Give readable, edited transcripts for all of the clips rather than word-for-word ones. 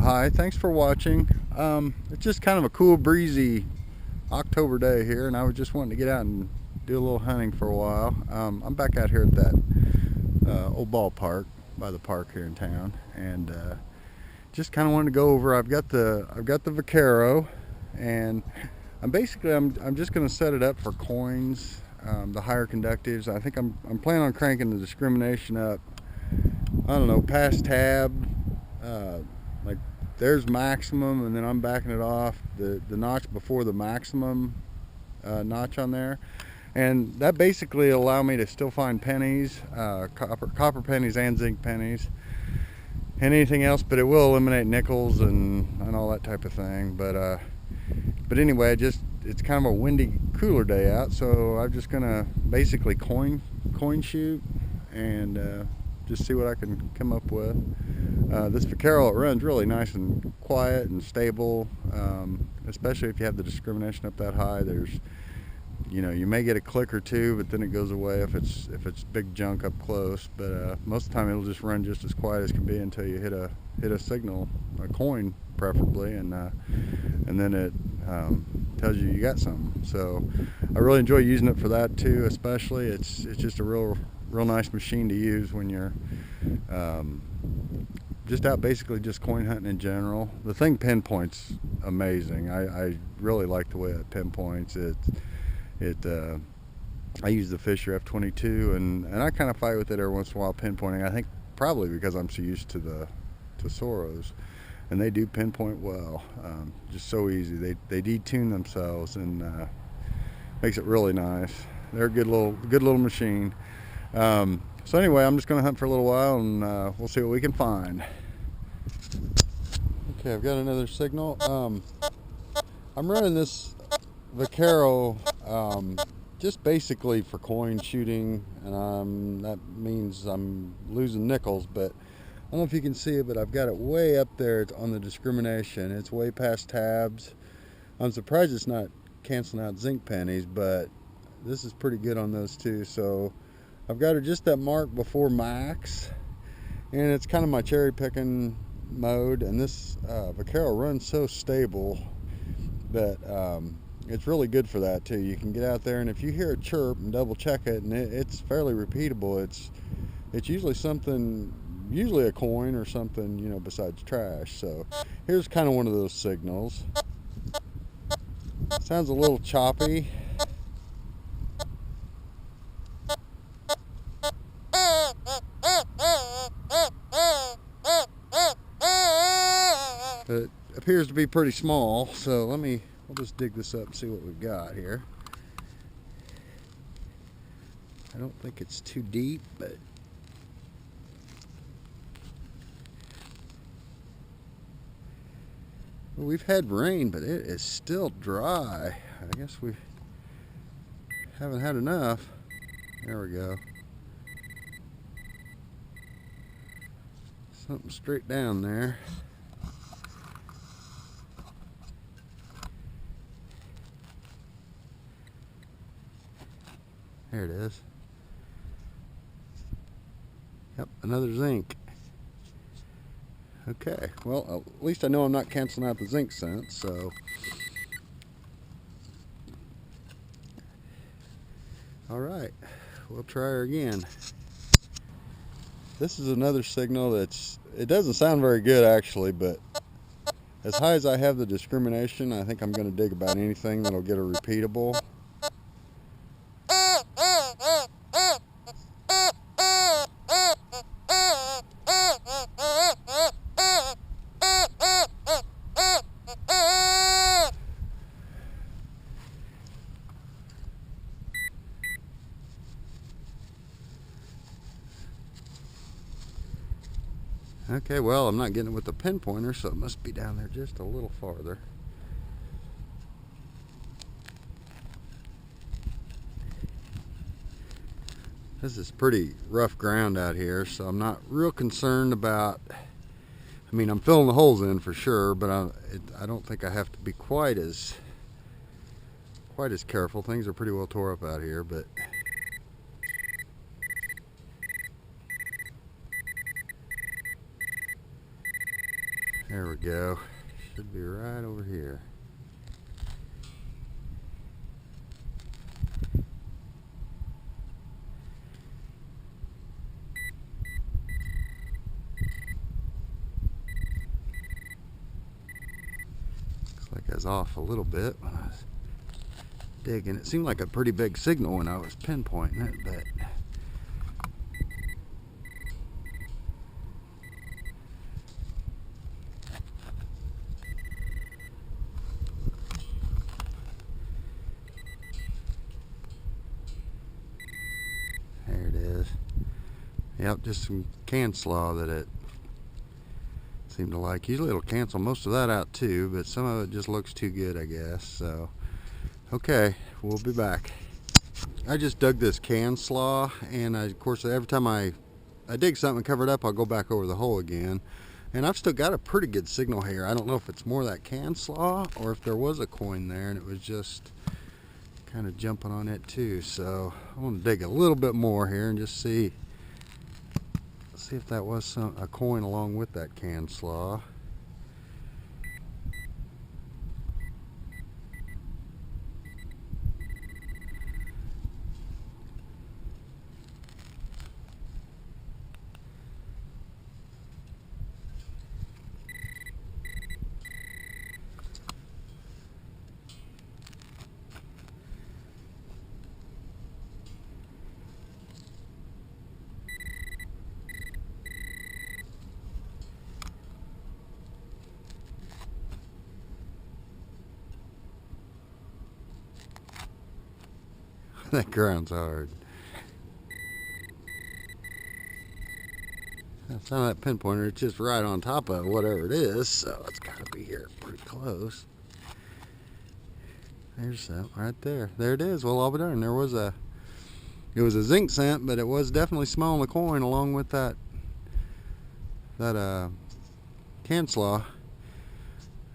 Hi, thanks for watching. It's just kind of a cool, breezy October day here, and I was just wanting to get out and do a little hunting for a while. I'm back out here at that old ballpark by the park here in town, and just kind of wanted to go over. I've got the Vaquero, and I'm just going to set it up for coins, the higher conductives. I think I'm planning on cranking the discrimination up. I don't know, past tab. Like there's maximum, and then I'm backing it off the notch before the maximum notch on there, and that basically allow me to still find pennies, copper pennies and zinc pennies, and anything else, but it will eliminate nickels and all that type of thing. But anyway, it's kind of a windy, cooler day out, so I'm just gonna basically coin shoot and just see what I can come up with. This Vaquero, it runs really nice and quiet and stable, especially if you have the discrimination up that high. You may get a click or two, but then it goes away if it's big junk up close. But most of the time it'll just run just as quiet as can be until you hit a signal, a coin preferably, and then it tells you got something. So I really enjoy using it for that too. Especially it's just a real nice machine to use when you're just out basically just coin hunting in general. The thing pinpoints amazing. I really like the way it pinpoints it. I use the Fisher F22, and I kind of fight with it every once in a while pinpointing. I think probably because I'm so used to the Tesoros, and they do pinpoint well. Just so easy. They detune themselves, and makes it really nice. They're a good little machine. So anyway, I'm just going to hunt for a little while, and we'll see what we can find. Okay, I've got another signal. I'm running this Vaquero just basically for coin shooting, and that means I'm losing nickels, but I don't know if you can see it, but I've got it way up there. It's on the discrimination. It's way past tabs. I'm surprised it's not canceling out zinc pennies, but this is pretty good on those too. So I've got her just that mark before max, and it's kind of my cherry picking mode. And this Vaquero runs so stable that it's really good for that too. You can get out there, and if you hear a chirp, and double check it, and it's fairly repeatable. It's usually something, usually a coin or something, besides trash. So here's kind of one of those signals. Sounds a little choppy. It appears to be pretty small, so we'll just dig this up and see what we've got here. I don't think it's too deep, but well, we've had rain, but it is still dry. I guess we haven't had enough. There we go. Something straight down there. There it is. Yep, another zinc. Okay, well, at least I know I'm not canceling out the zinc scent, so. All right, we'll try her again. This is another signal it doesn't sound very good actually, but as high as I have the discrimination, I think I'm going to dig about anything that'll get a repeatable. Okay, well, I'm not getting it with the pinpointer, so it must be down there just a little farther. This is pretty rough ground out here, so I'm not real concerned about, I mean, I'm filling the holes in for sure, but I don't think I have to be quite as careful. Things are pretty well tore up out here, but There we go. Should be right over here. Looks like I was off a little bit when I was digging. It seemed like a pretty big signal when I was pinpointing it, but there it is. Yep, just some can slaw that it seemed to like. Usually it'll cancel most of that out too, but some of it just looks too good, I guess. So, okay, we'll be back. I just dug this can slaw, and of course every time I dig something and cover it up, I'll go back over the hole again. And I've still got a pretty good signal here. I don't know if it's more that can slaw or if there was a coin there and it was just kind of jumping on it too. So I want to dig a little bit more here and just see if that was a coin along with that can slaw. That ground's hard. That's not that pinpointer, it's just right on top of whatever it is, so it's got to be here pretty close. There's that right there. There it is. Well, I'll be darned. It was a zinc cent, but it was definitely smelling the coin along with that can slaw.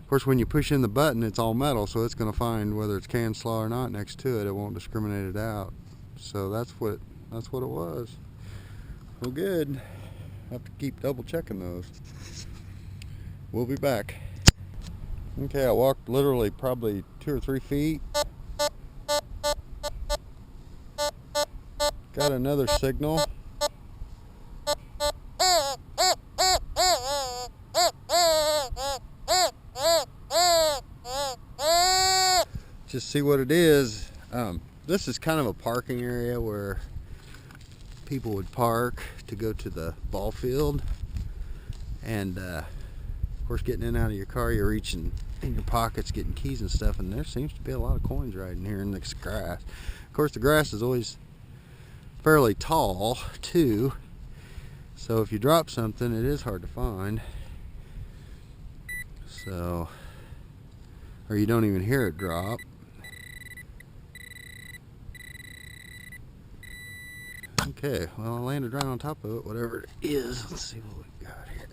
Of course, when you push in the button, it's all metal, so it's going to find whether it's can slaw or not next to it. It won't discriminate it out. So that's what it was. Well, good. I have to keep double checking those. We'll be back. Okay, I walked literally probably 2 or 3 feet. Got another signal. Just see what it is. This is kind of a parking area where people would park to go to the ball field, and of course getting in and out of your car, you're reaching in your pockets getting keys and stuff, and there seems to be a lot of coins right in here in this grass. Of course the grass is always fairly tall too, so if you drop something it is hard to find, so, or you don't even hear it drop. Okay, well, I landed right on top of it, whatever it is. Let's see what we got here.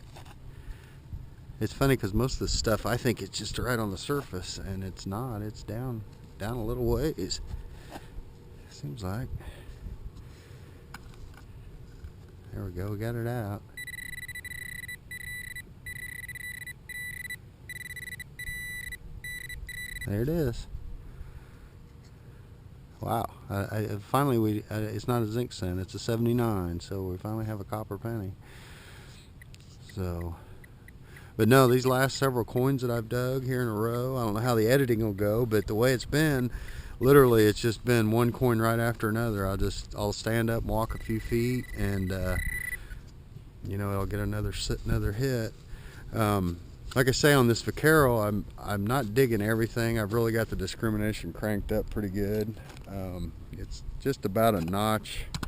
It's funny because most of the stuff I think it's just right on the surface, and it's not. It's down a little ways. Seems like. There we go. We got it out. There it is. Wow, finally it's not a zinc cent, it's a 79, so we finally have a copper penny. So, but no, these last several coins that I've dug here in a row, I don't know how the editing will go, but the way it's been, literally it's just been one coin right after another. I'll stand up and walk a few feet, and you know, I'll get another hit. Like I say, on this Vaquero, I'm not digging everything. I've really got the discrimination cranked up pretty good. It's just about a notch. I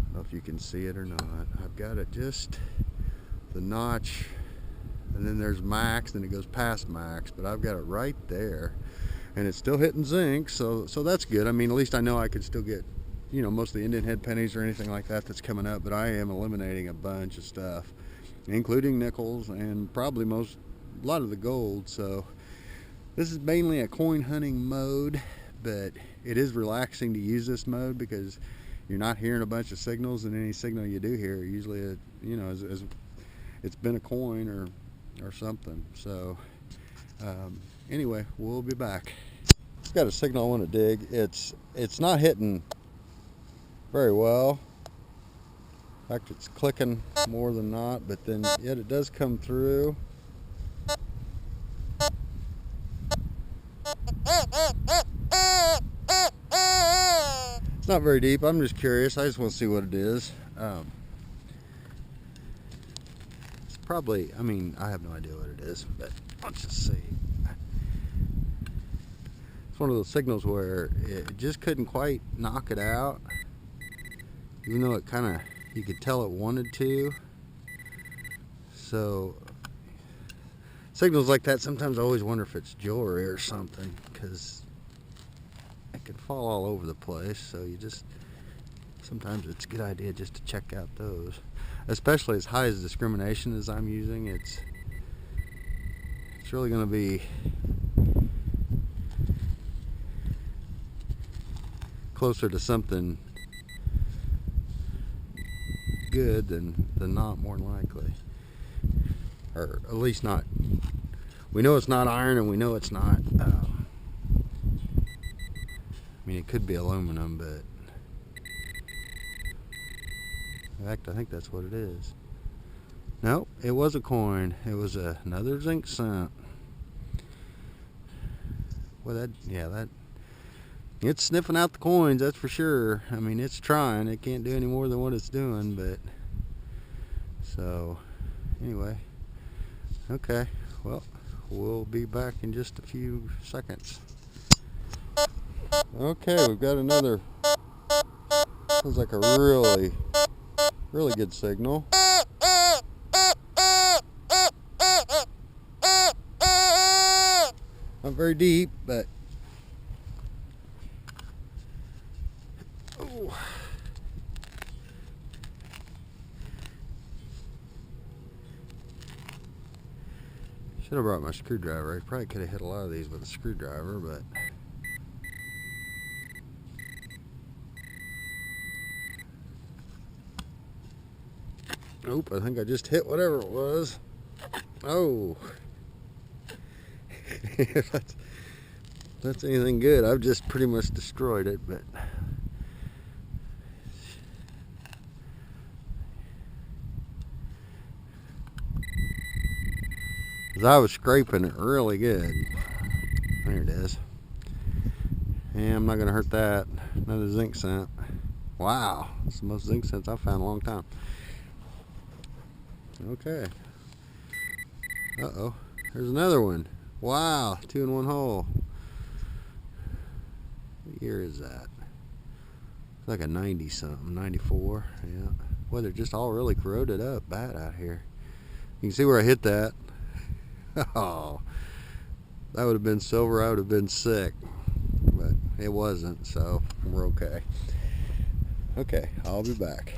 don't know if you can see it or not. I've got it just the notch, and then there's max, then it goes past max, but I've got it right there, and it's still hitting zinc, so that's good. I mean, at least I know I could still get, you know, most of the Indian head pennies or anything like that that's coming up, but I am eliminating a bunch of stuff, including nickels and probably a lot of the gold. So this is mainly a coin hunting mode, but it is relaxing to use this mode because you're not hearing a bunch of signals, and any signal you do hear usually, you know, it's been a coin or or something. So anyway, we'll be back. Got a signal I want to dig. It's not hitting very well. In fact, it's clicking more than not, but then yet it does come through. It's not very deep. I'm just curious. I just want to see what it is. It's probably, I mean, I have no idea what it is, but let's just see. It's one of those signals where it just couldn't quite knock it out, even though it kind of, you could tell it wanted to. So signals like that, sometimes I always wonder if it's jewelry or something, because it can fall all over the place. So you just, sometimes it's a good idea just to check out those, especially as high as discrimination as I'm using. It's really going to be closer to something good than not, more than likely. Or at least not, we know it's not iron, and we know it's not I mean, it could be aluminum, but in fact I think that's what it is. Nope, it was a coin. It was another zinc cent. Well, that it's sniffing out the coins, that's for sure. I mean, it's trying. It can't do any more than what it's doing, but so anyway. Okay, well, we'll be back in just a few seconds. Okay, we've got another, sounds like a really good signal. Not very deep, but oh. Should have brought my screwdriver. I probably could have hit a lot of these with a screwdriver, but nope, I think I just hit whatever it was. Oh. If that's anything good, I've just pretty much destroyed it, but I was scraping it really good. There it is. Yeah, I'm not gonna hurt that. Another zinc cent. Wow, that's the most zinc cents I've found in a long time. Okay. Uh-oh, there's another one. Wow, 2 in 1 hole. What year is that? It's like a 90 something, 94. Yeah. Well, they're just all really corroded up bad out here. You can see where I hit that. Oh, that would have been silver. I would have been sick, but it wasn't, so we're okay. Okay, I'll be back.